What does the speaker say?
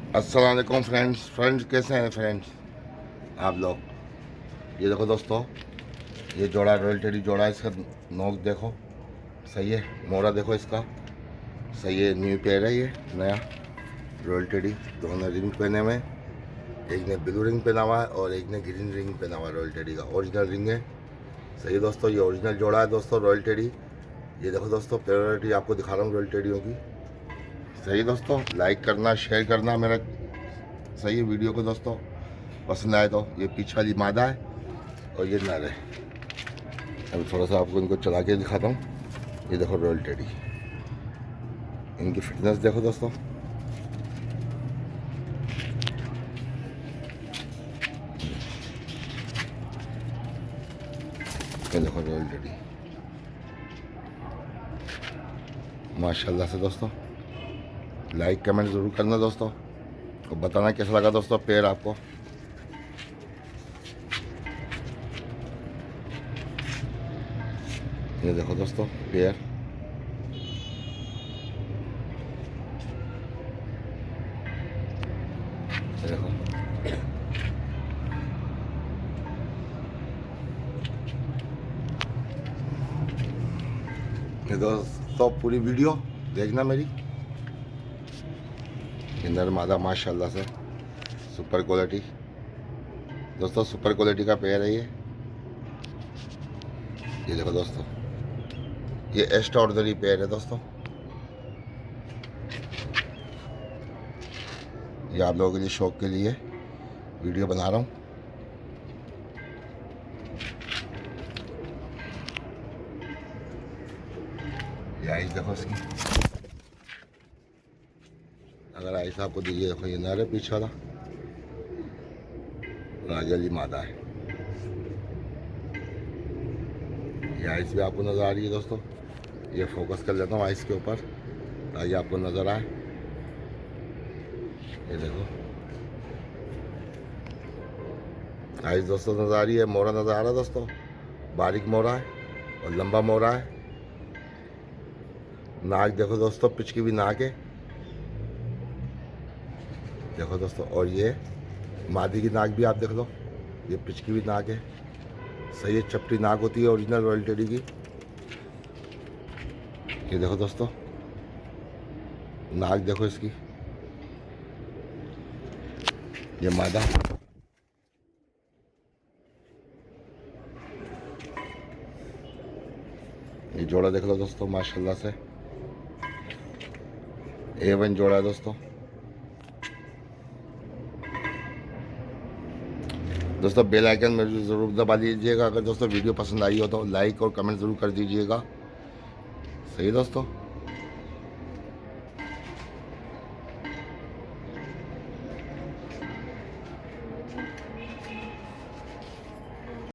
अस्सलाम वालेकुम फ्रेंड्स कैसे हैं फ्रेंड्स आप लोग। ये देखो दोस्तों, ये जोड़ा रॉयल टेडी जोड़ा है। इसका नोक देखो, सही है। मोरा देखो इसका, सही है। न्यू पेयर है ये, नया रॉयल टेडी। दोनों रिंग पहने हुए, एक ने ब्लू रिंग पहना हुआ है और एक ने ग्रीन रिंग पहना हुआ है। रॉयल टेडी का ओरिजिनल रिंग है, सही है दोस्तों। ये ओरिजिनल जोड़ा है दोस्तों, रॉयल टेडी। ये देखो दोस्तों, प्रायोरिटी आपको दिखा रहा हूँ रॉयल टेडियों की। सही दोस्तों, लाइक करना, शेयर करना मेरा, सही है वीडियो को दोस्तों। पसंद आए तो ये पीछे वाली मादा है और ये नर है। अभी थोड़ा सा आपको इनको चला के दिखाता हूँ। ये देखो रॉयल टेडी, इनकी फिटनेस देखो दोस्तों। ये देखो रॉयल टेडी, माशाल्लाह से दोस्तों। लाइक कमेंट ज़रूर करना दोस्तों और बताना कैसा लगा दोस्तों पेड़ आपको। ये देखो दोस्तों पेयर, ये देखो। ये दोस्तों पूरी वीडियो देखना मेरी। ये नर मादा माशाल्लाह से सुपर क्वालिटी दोस्तों, सुपर क्वालिटी का पेयर है ये। ये देखो दोस्तों, ये एक्स्ट्रा ऑर्डिनरी पेयर है दोस्तों। ये आप लोगों के लिए शौक के लिए वीडियो बना रहा हूँ। ये आइस देखो इसकी, अगर आइस आपको दीजिए। देखो ये नर है पीछे वाला, आगे वाली मादा है। ये आइस भी आपको नज़र आ रही है दोस्तों। ये फोकस कर लेता हूँ आइस के ऊपर ताकि आपको नज़र आए। ये देखो आइस दोस्तों नज़र आ रही है। मोरा नज़र आ रहा है दोस्तों, बारीक मोरा है और लंबा मोरा है। नाक देखो दोस्तों, पिचकी भी नाक है देखो दोस्तों। और ये मादी की नाक भी आप देख लो, ये पिचकी भी नाक है, सही है। चपटी नाक होती है ओरिजिनल रॉयल टेडी की। ये देखो दोस्तों, नाक देखो इसकी। ये मादा, ये जोड़ा देख लो दोस्तों, माशाल्लाह से A1 जोड़ा है दोस्तों। दोस्तों बेल आइकन में ज़रूर दबा दीजिएगा। अगर दोस्तों वीडियो पसंद आई हो तो लाइक और कमेंट ज़रूर कर दीजिएगा, सही है दोस्तों।